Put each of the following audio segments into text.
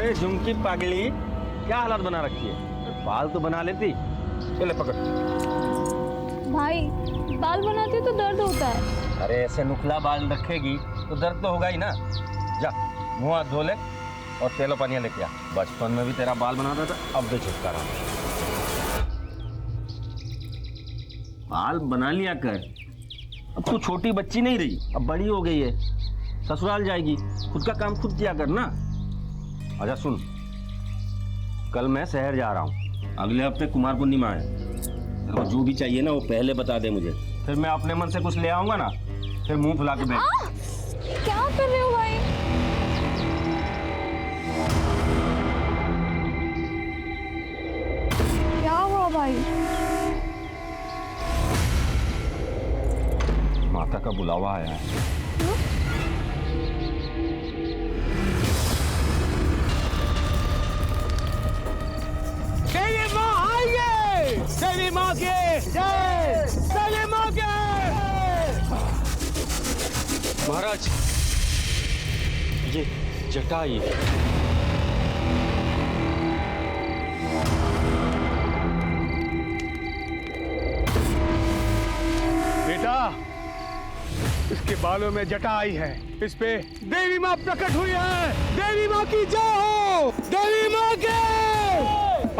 अरे झुमकी पागली, क्या हालत बना रखी है? बाल तो बना लेती। चले पकड़। भाई बाल बनाते तो दर्द होता है। अरे ऐसे नुखला बाल रखेगी तो दर्द तो होगा ही ना। जा मुंह हाथ धो ले और तेलो पानिया लेके आ। बचपन में भी तेरा बाल बनाता था, अब भी छुटकारा। बाल बना लिया कर। अब तू छोटी बच्ची नहीं रही, अब बड़ी हो गई है, ससुराल जाएगी, खुद का काम खुद किया कर ना। अच्छा सुन, कल मैं शहर जा रहा हूँ, अगले हफ्ते कुमार पूर्णिमा है। तो जो भी चाहिए ना वो पहले बता दे मुझे, फिर मैं अपने मन से कुछ ले आऊंगा ना, फिर मुंह फुला के बैठ। क्या कर रहे हो भाई? क्या हुआ भाई? माता का बुलावा आया है। देवी माँ आइए! देवी माँ के जय! देवी माँ के! महाराज ये जटाई। बेटा, इसके बालों में जटा आई है, इस पे देवी माँ प्रकट हुई है। देवी माँ की जय हो! देवी माँ के!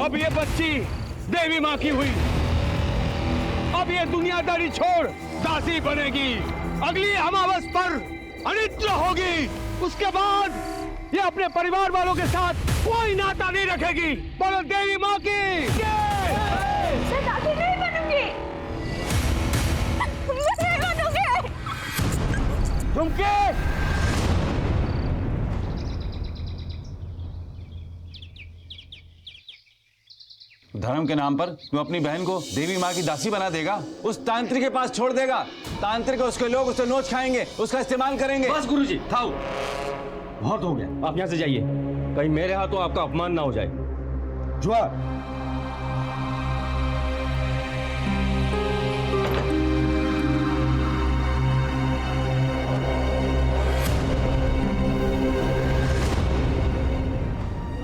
अब ये बच्ची देवी माँ की हुई, अब ये दुनियादारी छोड़ दासी बनेगी। अगली अमावस पर अनिद्र होगी, उसके बाद ये अपने परिवार वालों के साथ कोई नाता नहीं रखेगी। बोलो देवी माँ की जय! मैं दादी नहीं बनूंगी। मैं नहीं बनूंगी। झुमके! धर्म के नाम पर तू अपनी बहन को देवी माँ की दासी बना देगा, उस तांत्रिक के पास छोड़ देगा। तांत्रिक उसके लोग उससे नोच खाएंगे, उसका इस्तेमाल करेंगे। बस गुरुजी, थाओ, बहुत हो गया। आप यहाँ से जाइए, कहीं मेरे हाथों आपका अपमान ना हो जाए। जुआ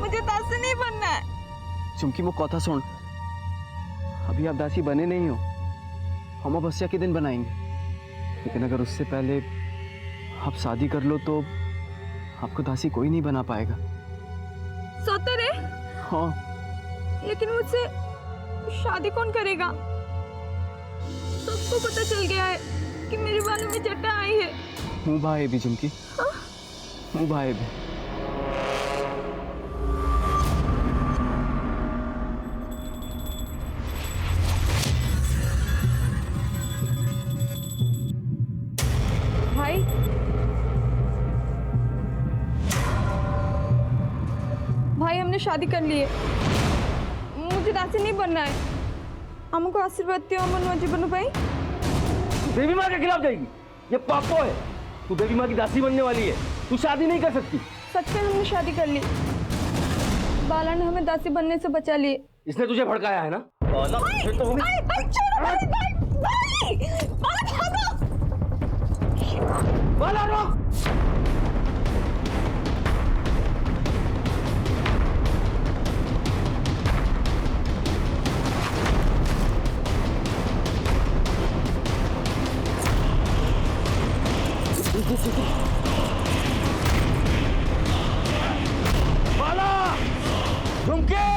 मुझे दासी नहीं बनना है। चुमकी वो कथा सुन, अभी आप दासी बने नहीं हो, हम अमावस्या के दिन बनाएंगे। लेकिन अगर उससे पहले आप शादी कर लो तो आपको दासी कोई नहीं बना पाएगा। सोते हाँ, लेकिन मुझसे शादी कौन करेगा? सबको पता चल गया है कि मेरे बालों में जटा आई है। मुँह भाई भी चुमकी, मुँह भाई भी। भाई भाई हमने शादी कर ली है, मुझे दासी नहीं बनना है। हमको आशीर्वाद दियो अमन जीवन भाई। देवी माँ के खिलाफ जाएगी, ये पापो है। तू देवी माँ की दासी बनने वाली है, तू शादी नहीं कर सकती। सच में हमने शादी कर ली, बाला ने हमें दासी बनने से बचा लिए। इसने तुझे भड़काया है ना? फिर तो होगी। बाला रोक! बाला! झुमके!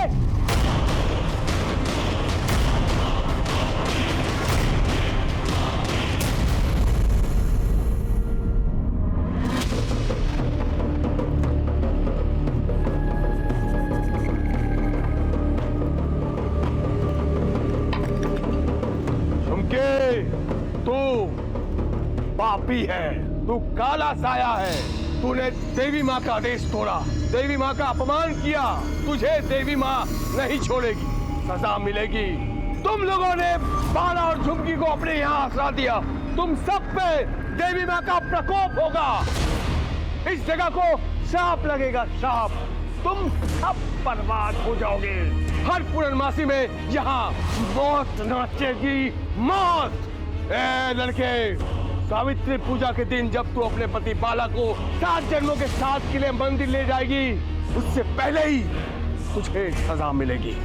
तू पापी है, तू काला साया है। तूने देवी माँ का आदेश तोड़ा, देवी माँ का अपमान किया। तुझे देवी माँ नहीं छोड़ेगी, सजा मिलेगी। तुम लोगों ने बाला और झुमकी को अपने यहाँ आसरा दिया, तुम सब पे देवी माँ का प्रकोप होगा। इस जगह को श्राप लगेगा, श्राप। तुम सब बर्बाद हो जाओगे। हर पूर्णमासी में यहाँ मौत नाचेगी, मौत। ए लड़के, सावित्री पूजा के दिन जब तू अपने पति बाला को 7 जन्मों के साथ के लिए मंदिर ले जाएगी, उससे पहले ही तुझे सजा मिलेगी।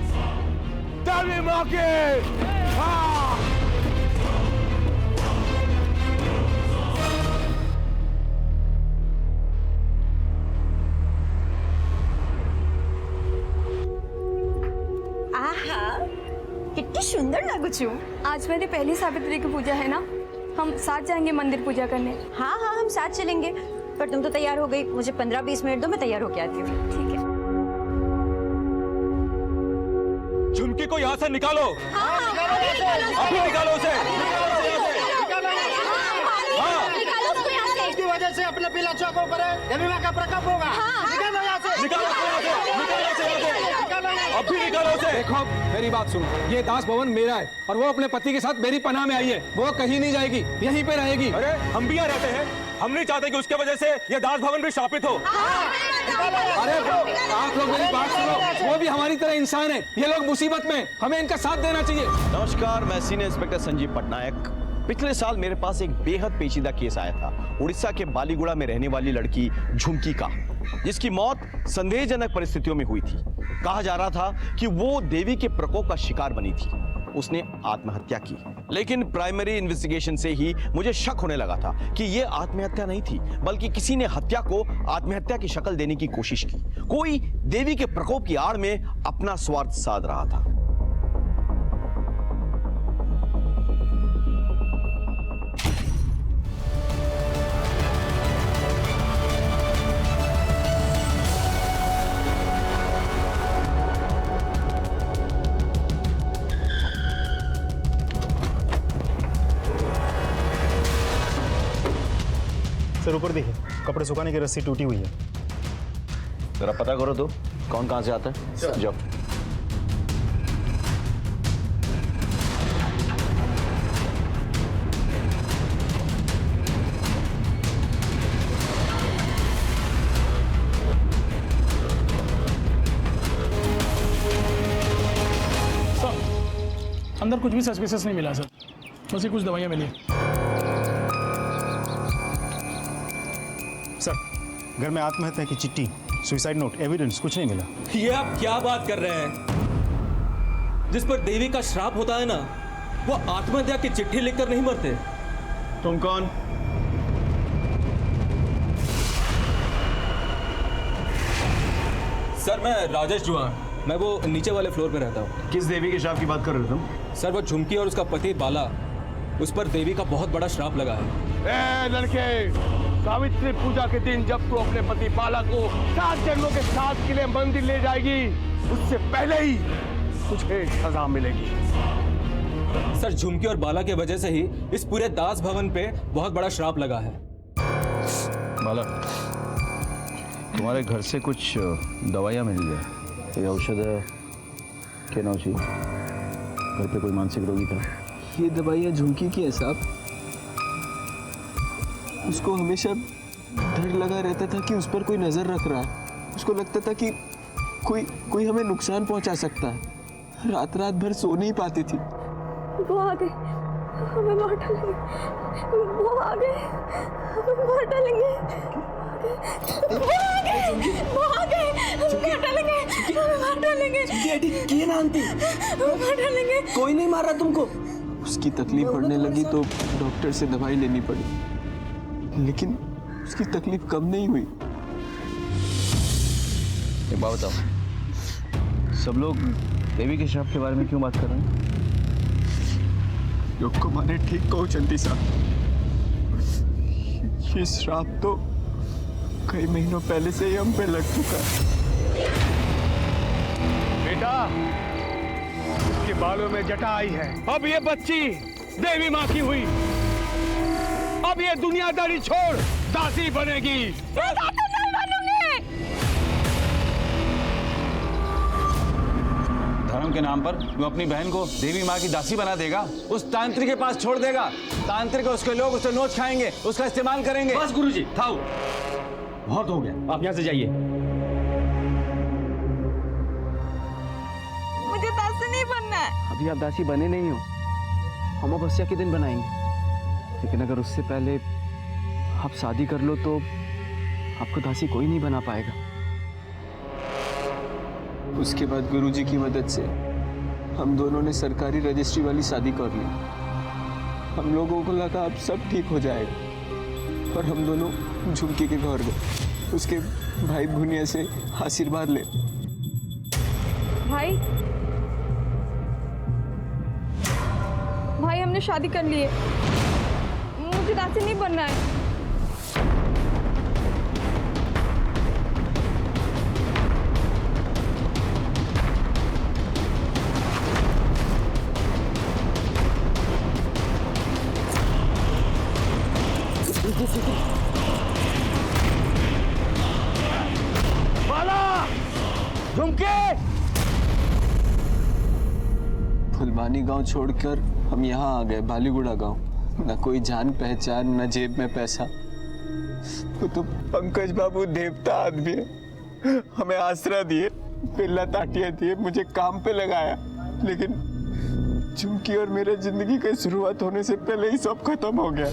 देवी माँ के हाँ। આહા કેટલી સુંદર લાગુ છું। आज मेरी पहली सावित्री की पूजा है ना, हम साथ जाएंगे मंदिर पूजा करने। हाँ हाँ हम साथ चलेंगे, पर तुम तो तैयार हो गई, मुझे 15-20 मिनट दो, मैं तैयार होके आती हूँ। ठीक है। झुमकी को यहाँ से निकालो, अभी निकालो उसे। इसकी वजह से अपने पिला चौकों पर देवी माँ का प्रकोप होगा। निकालो यहाँ से। निकालो अभी निकालो उसे। देखो मेरी बात सुनो, ये दास भवन मेरा है और वो अपने पति के साथ मेरी पनाह में आई है। वो कहीं नहीं जाएगी, यहीं पे रहेगी। अरे हम भी यहाँ रहते हैं, हम नहीं चाहते कि उसके वजह से ये दास भवन भी शापित हो। अरे आप लोग मेरी बात सुनो, वो भी हमारी तरह इंसान है। ये लोग मुसीबत में, हमें इनका साथ देना चाहिए। नमस्कार, मैं सीनियर इंस्पेक्टर संजीव पटनायक। पिछले साल मेरे पास एक बेहद पेचीदा केस आया था, उड़ीसा के बालीगुड़ा में रहने वाली लड़की झुमकी का, जिसकी मौत संदेहजनक परिस्थितियों में हुई थी। कहा जा रहा था कि वो देवी के प्रकोप का शिकार बनी थी, उसने आत्महत्या की। लेकिन प्राइमरी इन्वेस्टिगेशन से ही मुझे शक होने लगा था कि यह आत्महत्या नहीं थी, बल्कि किसी ने हत्या को आत्महत्या की शक्ल देने की कोशिश की। कोई देवी के प्रकोप की आड़ में अपना स्वार्थ साध रहा था। सर ऊपर देखिए, कपड़े सुखाने की रस्सी टूटी हुई है। जरा पता करो तो कौन कहां से आता है। जाओ। सर अंदर कुछ भी सस्पिशियस नहीं मिला सर, बस ये कुछ दवाइयाँ मिली। सर घर में आत्महत्या की चिट्ठी, सुसाइड नोट, एविडेंस कुछ नहीं मिला। ये आप क्या बात कर रहे हैं? जिस पर देवी का श्राप होता है ना, वो आत्महत्या की चिट्ठी लिखकर नहीं मरते। तुम कौन? सर मैं राजेश जुआन, मैं वो नीचे वाले फ्लोर पे रहता हूँ। किस देवी के श्राप की बात कर रहे हो तुम? सर वो झुमकी और उसका पति बाला, उस पर देवी का बहुत बड़ा श्राप लगा है। लड़के, सावित्री पूजा के दिन जब तू अपने पति बाला को 7 जन्मों के साथ के लिए मंदिर ले जाएगी, उससे पहले ही तुझे सजा मिलेगी। सर झुमकी और बाला के वजह से ही इस पूरे दास भवन पे बहुत बड़ा श्राप लगा है। बाला, तुम्हारे घर से कुछ दवाइयाँ मिली है? ये औषध है क्या नौची? घर पे कोई मानसिक रोगी था? ये दवाइयाँ झुमकी की है साहब। उसको हमेशा डर लगा रहता था कि उस पर कोई नजर रख रहा है। उसको लगता था कि कोई हमें नुकसान पहुंचा सकता है। रात रात भर सो नहीं पाती थी। वो आ गए, हमें मार डालेंगे। वो आ गए, हमें मार डालेंगे। वो आ गए, हमें मार डालेंगे। हमें मार डालेंगे। क्या नानती? मार डालेंगे। कोई नहीं मार रहा तुमको? उसकी तकलीफ बढ़ने लगी तो डॉक्टर से दवाई लेनी पड़ी, लेकिन उसकी तकलीफ कम नहीं हुई। एक बात बताओ, सब लोग देवी के श्राप के बारे में क्यों बात कर रहे हैं? योग को माने ठीक कहो चंदी साहब, ये श्राप तो कई महीनों पहले से ही हम पे लग चुका है। बेटा, उसके बालों में जटा आई है। अब ये बच्ची देवी माँ की हुई। अब ये दुनियादारी छोड़ दासी बनेगी। धर्म के नाम पर वो अपनी बहन को देवी माँ की दासी बना देगा, उस तांत्रिक के पास छोड़ देगा। तांत्रिक उसके लोग उससे नोच खाएंगे, उसका इस्तेमाल करेंगे। बस गुरुजी, थाओ, बहुत हो गया, आप यहाँ से जाइए। मुझे दासी नहीं बनना है। अभी आप दासी बने नहीं हो, हम अमावस्या के दिन बनाएंगे। लेकिन अगर उससे पहले आप शादी कर लो तो आपको दासी कोई नहीं बना पाएगा। उसके बाद गुरुजी की मदद से हम दोनों ने सरकारी रजिस्ट्री वाली शादी कर ली। हम लोगों को लगा अब सब ठीक हो जाएगा और हम दोनों झुमकी के घर गए उसके भाई भुनिया से आशीर्वाद ले। भाई भाई हमने शादी कर ली है, मुझे दासी नहीं बनना है। फुलबानी गांव छोड़कर हम यहाँ आ गए बालीगुड़ा गांव। न कोई जान पहचान, न जेब में पैसा। वो तो पंकज बाबू देवता आदमी है, हमें आसरा दिए, पिल्ला ताटिया दिए, मुझे काम पे लगाया। लेकिन झुमकी और मेरे जिंदगी की शुरुआत होने से पहले ही सब खत्म हो गया।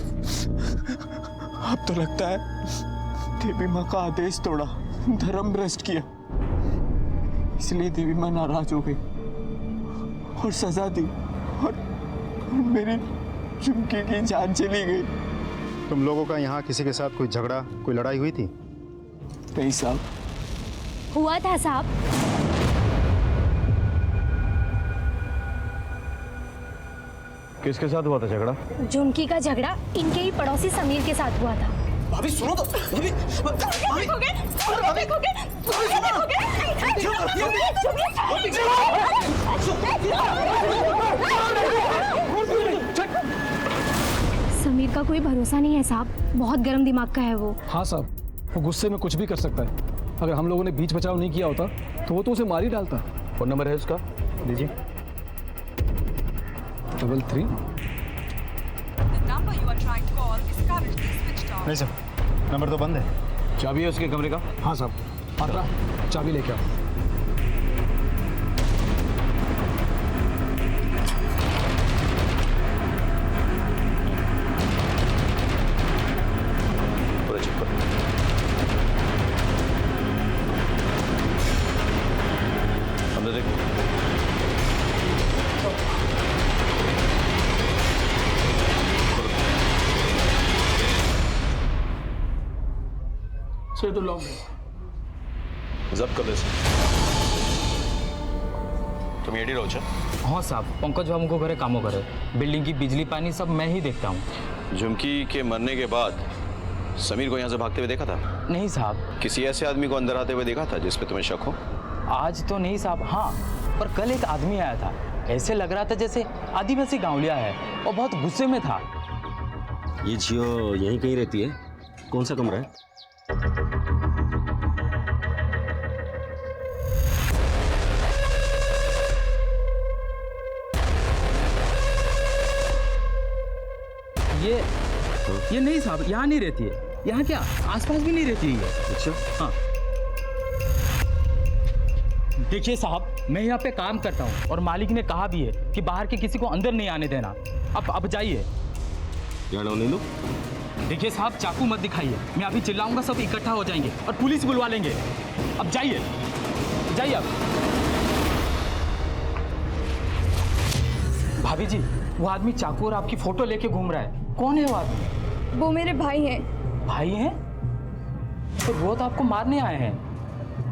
अब तो लगता है देवी माँ का आदेश तोड़ा, धर्म भ्रष्ट किया, इसलिए देवी माँ नाराज हो गई और सजा दी और मेरी झुमकी की जान चली गई। तुम लोगों का यहाँ किसी के साथ कोई झगड़ा, कोई लड़ाई हुई थी? नहीं साहब। हुआ था साहब। किसके साथ हुआ था झगड़ा? झुमकी का झगड़ा इनके ही पड़ोसी समीर के साथ हुआ था। भाभी सुनो तो, भाभी समीर का कोई भरोसा नहीं है साहब, बहुत गर्म दिमाग का है वो। हाँ साहब, वो गुस्से में कुछ भी कर सकता है। अगर हम लोगों ने बीच बचाव नहीं किया होता तो वो तो उसे मार ही डालता। फोन नंबर है उसका? दीजिए। 33। नहीं सर, नंबर तो बंद है। चाबी है उसके कमरे का? हाँ साहब। पात्रा, चाबी लेके आओ। तो लॉक जब्त कर दे। तुम एडी रहो? हाँ साहब, पंकज बाबू को घरे कामों करे, बिल्डिंग की बिजली पानी सब मैं ही देखता हूँ। झुमकी के मरने के बाद समीर को यहाँ से भागते हुए देखा था? नहीं साहब। किसी ऐसे आदमी को अंदर आते हुए देखा था जिस पे तुम्हें शक हो? आज तो नहीं साहब। हाँ, पर कल एक आदमी आया था, ऐसे लग रहा था जैसे आदिवासी गांवलिया है और बहुत गुस्से में था। ये जियो यहीं कहीं रहती है? कौन सा कमरा है? ये नहीं साहब, यहाँ नहीं रहती है। यहाँ क्या आसपास भी नहीं रहती है। अच्छा। हाँ देखिए साहब, मैं यहाँ पे काम करता हूँ और मालिक ने कहा भी है कि बाहर के किसी को अंदर नहीं आने देना। अब जाइए। नहीं लो। देखिए साहब, चाकू मत दिखाइए, मैं अभी चिल्लाऊंगा सब इकट्ठा हो जाएंगे और पुलिस बुलवा लेंगे। अब जाइए जाइए। अब भाभी जी, वो आदमी चाकू और आपकी फोटो लेके घूम रहा है, कौन है वो आदमी? वो मेरे भाई हैं। भाई हैं? तो वो तो आपको मारने आए हैं,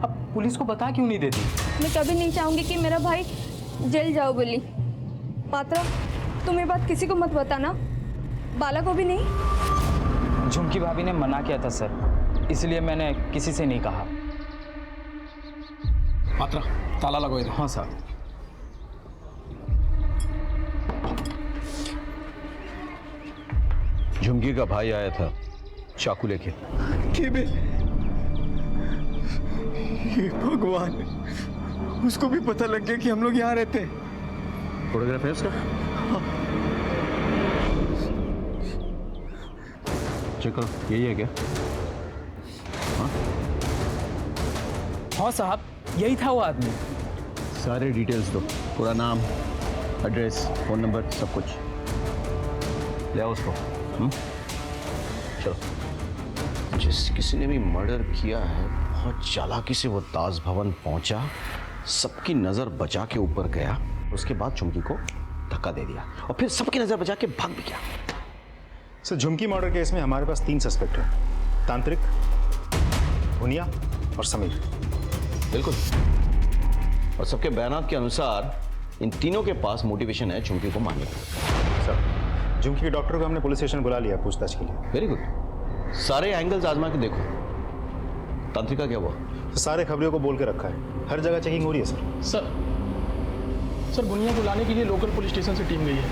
अब पुलिस को बता क्यों नहीं देती? मैं कभी नहीं चाहूंगी कि मेरा भाई जेल जाओ बोली। पात्रा, तुम ये बात किसी को मत बताना, बाला को भी नहीं। झुमकी भाभी ने मना किया था सर, इसलिए मैंने किसी से नहीं कहा। पात्रा, ताला लगो इधर। हाँ सर। झुमकी का भाई आया था चाकू लेके। ये भगवान, उसको भी पता लग गया कि हम लोग यहाँ रहते हैं। फोटोग्राफ है उसका? चेक करो, यही है क्या? हाँ साहब, यही था वो आदमी। सारे डिटेल्स दो, पूरा नाम, एड्रेस, फोन नंबर, सब कुछ ले आओ उसको। चलो। जिस किसी ने भी मर्डर किया है, बहुत चालाकी से वो दास भवन पहुंचा सबकी नजर बचा के ऊपर गया, उसके बाद झुमकी को धक्का दे दिया और फिर सबकी नजर बचा के भाग भी गया। सर झुमकी मर्डर केस में हमारे पास 3 सस्पेक्ट हैं, तांत्रिक, भुनिया और समीर। बिल्कुल, और सबके बयानात के अनुसार इन तीनों के पास मोटिवेशन है झुमकी को मारने का। सर झुमकी के डॉक्टर को हमने पुलिस स्टेशन बुला लिया पूछताछ के लिए। वेरी गुड, सारे एंगल्स आजमा के देखो। तांत्रिका क्या हुआ? तो सारे खबरियों को बोल के रखा है, हर जगह चेकिंग हो रही है सर बुनिया को लाने के लिए लोकल पुलिस स्टेशन से टीम गई है,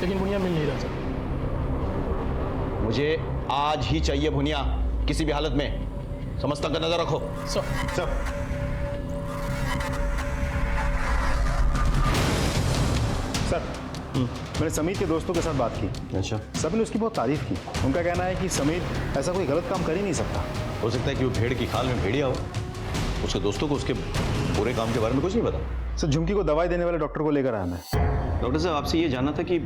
लेकिन बुनिया मिल नहीं रहा सर। मुझे आज ही चाहिए भुनिया, किसी भी हालत में। समझता का नजर रखो। सर मैंने समीर के दोस्तों के साथ बात की। अच्छा। सब ने उसकी बहुत तारीफ की। उनका कहना है कि समीर ऐसा कोई गलत काम कर ही नहीं सकता। हो सकता है कि वो भेड़ की खाल में भेड़िया हो, उसके दोस्तों को उसके बुरे काम के बारे में कुछ नहीं पता। सर झुमकी को दवाई देने वाले डॉक्टर को लेकर आया मैं। डॉक्टर साहब, आपसे ये जानना था कि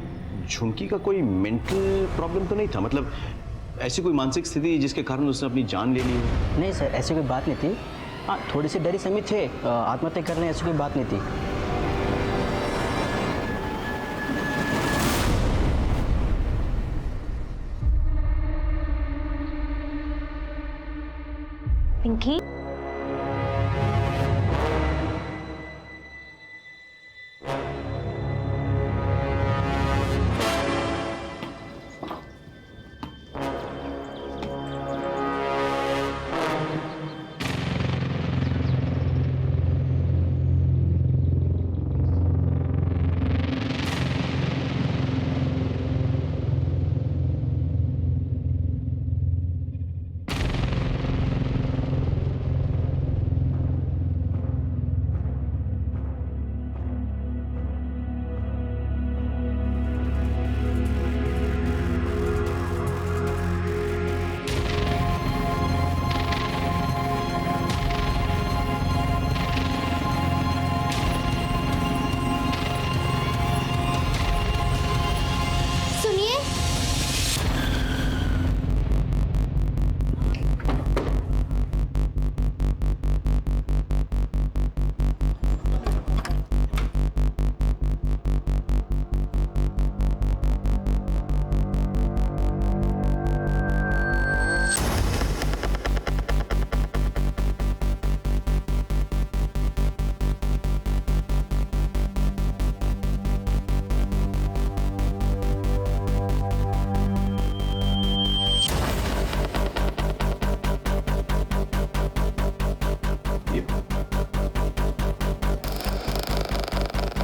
झुमकी का कोई मेंटल प्रॉब्लम तो नहीं था? मतलब ऐसी कोई मानसिक स्थिति जिसके कारण उसने अपनी जान ले ली हो? नहीं सर, ऐसी कोई बात नहीं थी। हाँ, थोड़ी सी डरी समीर थे, आत्महत्या करने ऐसी कोई बात नहीं थी। पिंकी,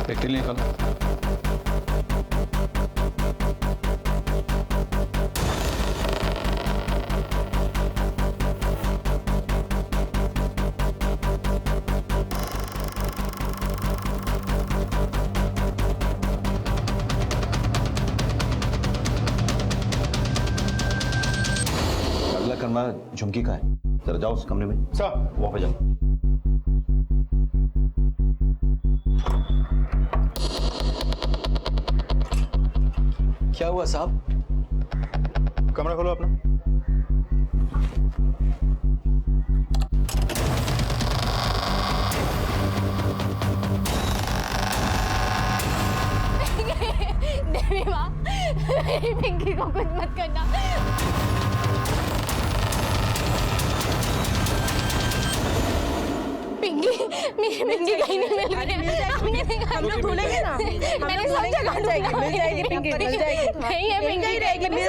पेट्रोल निकालो। अगला कमरा झुमकी का है, जरा जाओ उस कमरे में। सर वहां पे जाओ। क्या हुआ साहब? कमरा खोलो अपना। देवी माँ, मेरी पिंकी को कुछ मत करना। पिंकी, मेरी पिंकी कहीं नहीं मिल रही है। हम लोग ढूंढेंगे ना, मैंने सब जगह ढूंढा। मिल जाएगी पिंकी, मिल जाएगी। नहीं है पिंकी, यहीं रहेगी, मिल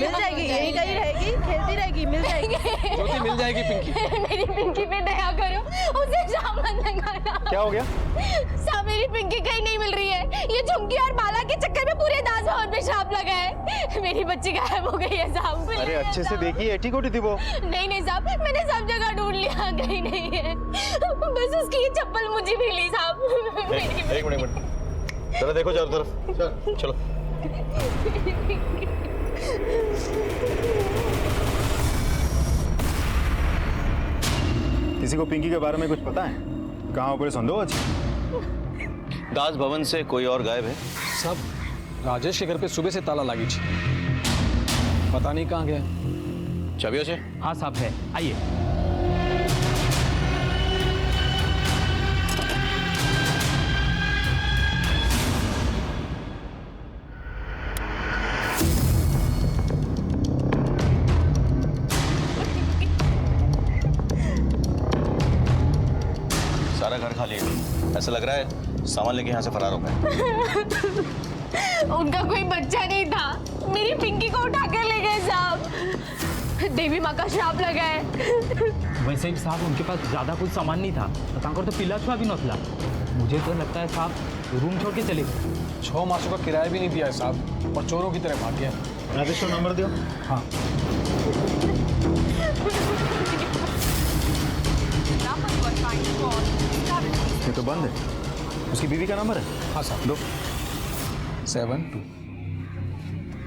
जाएगी, यहीं कहीं रहेगी, खेलती रहेगी, मिल जाएगी। ज्योति मिल जाएगी पिंकी। मेरी पिंकी पे दया करो, उसे जाम मत लगाना। क्या हो गया? साहब मेरी पिंकी कहीं नहीं मिल रही है। ये झुमकी और बाला के चक्कर में पूरे दास भवन पे श्राप लगा है। मेरी बच्ची गायब हो गई है साहब। अरे अच्छे से देखिए, एटी कोटी थी वो। नहीं साहब, मैंने सब जगह ढूंढ लिया, कहीं नहीं है। बस उसकी ये चप्पल मुझे भी ली साहब। एक मिनट, जरा देखो चारों तरफ। चलो। किसी को पिंकी के बारे में कुछ पता है? कहाँ ऊपर संदेह आज? दास भवन से कोई और गायब है? सब राजेश के घर पे सुबह से ताला लगी थी, पता नहीं कहाँ गया। चाबियों से? हाँ साहब है, आइए। सारा घर खाली है। ऐसा लग रहा है सामान लेके यहाँ से फरार हो गए। उनका कोई बच्चा नहीं था, मेरी पिंकी को उठा कर ले गए साहब। देवी माँ का श्राप लगा है। वैसे भी साहब उनके पास ज्यादा कुछ सामान नहीं था, तो पिला छुआ भी नथला। मुझे तो लगता है साहब रूम छोड़ के चले गए। 6 मासों का किराया भी नहीं दिया है साहब, और चोरों की तरह भाग गया। राजेश को नंबर दियो। हाँ। ये तो बंद है। उसकी बीवी का नंबर है? हाँ साहब। दो। 72।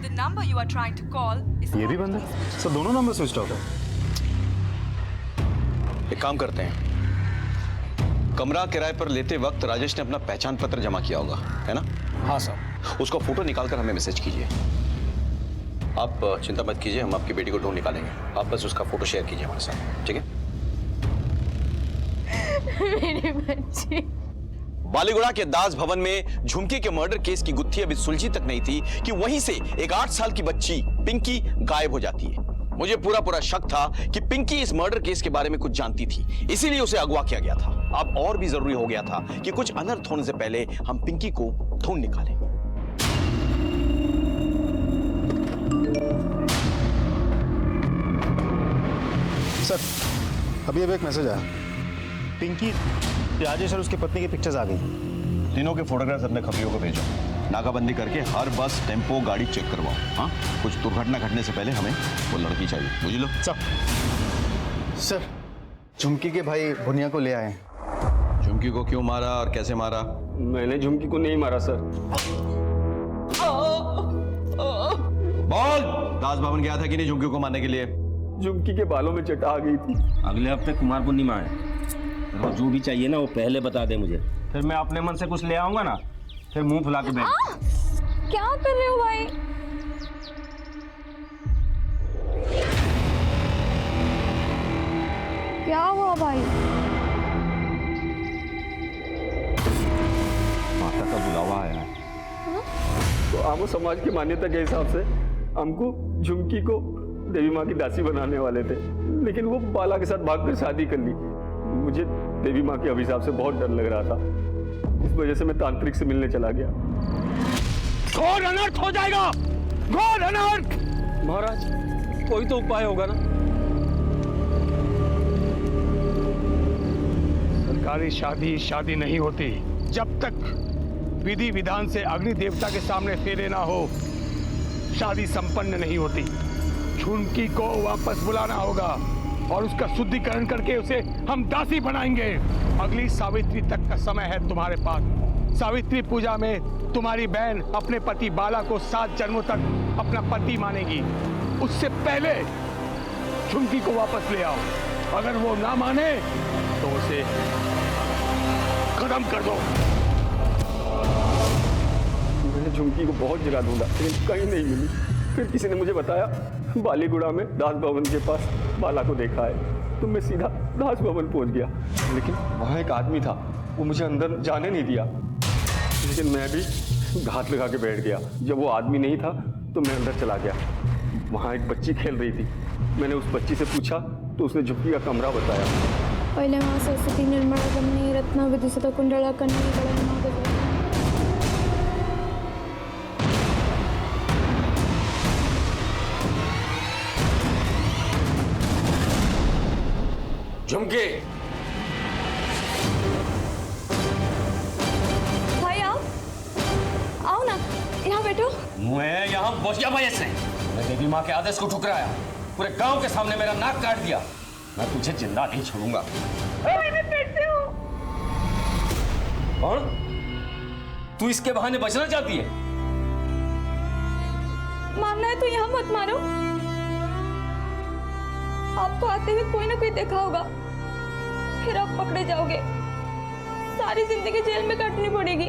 The number you are trying to call is ये भी बंद है। सर दोनों नंबर स्विच ऑफ है। एक काम करते हैं, कमरा किराए पर लेते वक्त राजेश ने अपना पहचान पत्र जमा किया होगा, है ना? हाँ साहब। उसका फोटो निकालकर हमें मैसेज कीजिए। आप चिंता मत कीजिए, हम आपकी बेटी को ढूंढ निकालेंगे। आप बस उसका फोटो शेयर कीजिए हमारे साथ, ठीक है? मेरी बच्ची। बालीगुड़ा के दास भवन में झुमकी के मर्डर केस की गुत्थी अभी सुलझी तक नहीं थी कि वहीं से एक 8 साल की बच्ची पिंकी गायब हो जाती है। मुझे पूरा शक था कि पिंकी इस मर्डर केस के बारे में कुछ जानती थी, इसीलिए उसे अगवा किया गया था। अब और भी जरूरी हो गया था कि कुछ अनर्थ होने से पहले हम पिंकी को ढूंढ निकालें। सर अभी एक मैसेज आया, पिंकी, राजेश और उसकी पत्नी की पिक्चर्स आ गई। तीनों के फोटोग्राफ्स अपने खबरियों को भेजो। नाकाबंदी करके हर बस, टेम्पो, गाड़ी चेक करवाओ। हाँ, कुछ दुर्घटना घटने से पहले हमें वो लड़की चाहिए, बुझ लो। सर झुमकी के भाई भुनिया को ले आए। झुमकी को क्यों मारा और कैसे मारा? मैंने झुमकी को नहीं मारा सर। बोल, दास भवन गया था कि नहीं झुमकी को मारने के लिए? झुमकी के बालों में चटा आ गई थी। अगले हफ्ते कुमार पूर्णिमा है, तो जो भी चाहिए ना वो पहले बता दे मुझे, फिर मैं अपने मन से कुछ ले आऊंगा ना, फिर मुंह फुला के बैठ। क्या कर रहे हो भाई? क्या हुआ भाई? माता का बुलावा आया है। तो आमो समाज की मान्यता के हिसाब से हमको झुमकी को देवी माँ की दासी बनाने वाले थे, लेकिन वो बाला के साथ भागकर शादी कर ली। मुझे देवी माँ के अभिशाप से बहुत डर लग रहा था, इस वजह से मैं तांत्रिक से मिलने चला गया। घोर अनर्थ हो जाएगा, घोर अनर्थ। महाराज कोई तो उपाय होगा ना? सरकारी शादी नहीं होती जब तक विधि विधान से अग्नि देवता के सामने फेरे ना हो, शादी संपन्न नहीं होती। झुमकी को वापस बुलाना होगा और उसका शुद्धिकरण करके उसे हम दासी बनाएंगे। अगली सावित्री तक का समय है तुम्हारे पास। सावित्री पूजा में तुम्हारी बहन अपने पति बाला को 7 जन्मों तक अपना पति मानेगी। उससे पहले झुमकी को वापस ले आओ। अगर वो ना माने तो उसे खत्म कर दो। मैंने झुमकी को बहुत जगह ढूंढा, लेकिन कहीं नहीं मिली। फिर किसी ने मुझे बताया बालीगुड़ा में दास भवन के पास बाला को देखा है, तो मैं सीधा दास भवन पहुंच गया। लेकिन वहाँ एक आदमी था, वो मुझे अंदर जाने नहीं दिया, लेकिन मैं भी घात लगा के बैठ गया। जब वो आदमी नहीं था तो मैं अंदर चला गया। वहाँ एक बच्ची खेल रही थी। मैंने उस बच्ची से पूछा तो उसने झुमकी का कमरा बताया। पहले माँ सरस्वती निर्मला गमनी रत्ना विदुषित कुंडला कन्या। झुमकी, भाई आओ, आओ ना, यहाँ बैठो। मैं यहाँ बोसिया वजह से मैं देवी माँ के आदेश को ठुकराया, पूरे गांव के सामने मेरा नाक काट दिया। मैं तुझे जिंदा नहीं छोड़ूंगा। कौन? तू इसके बहाने बचना चाहती है? मारना है तो यहाँ मत मारो। आपको आते हुए कोई ना कोई देखा होगा, फिर आप पकड़े जाओगे, सारी जिंदगी जेल में काटनी पड़ेगी।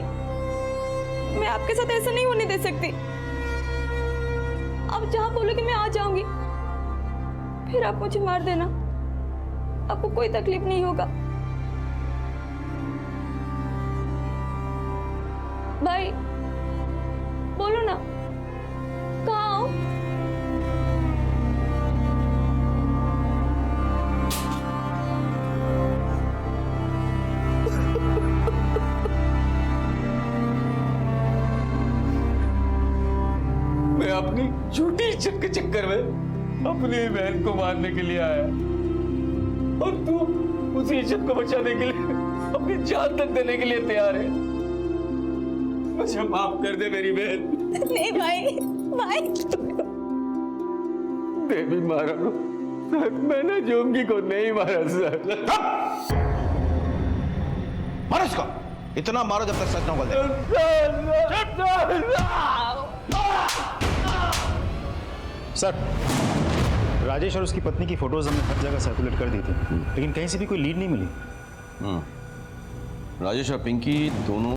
मैं आपके साथ ऐसा नहीं होने दे सकती। आप जहां बोलोगे मैं आ जाऊंगी, फिर आप मुझे मार देना, आपको कोई तकलीफ नहीं होगा। भाई बोलो ना, कहाँ आओ? इज्जत के चक्कर में अपनी बहन को मारने के लिए आया और तू उसी इज्जत को बचाने के लिए अपनी जान तक देने के लिए तैयार है। मुझे माफ कर दे मेरी बहन। नहीं भाई, भाई देवी मारा लो सर, मैंने झुमकी को नहीं मारा सर। मारो इसको, इतना मारो जब तक सच न बोल सर, राजेश और उसकी पत्नी की फोटोज हमने हर जगह सर्कुलेट कर दी थी, लेकिन कहीं से भी कोई लीड नहीं मिली। राजेश और पिंकी दोनों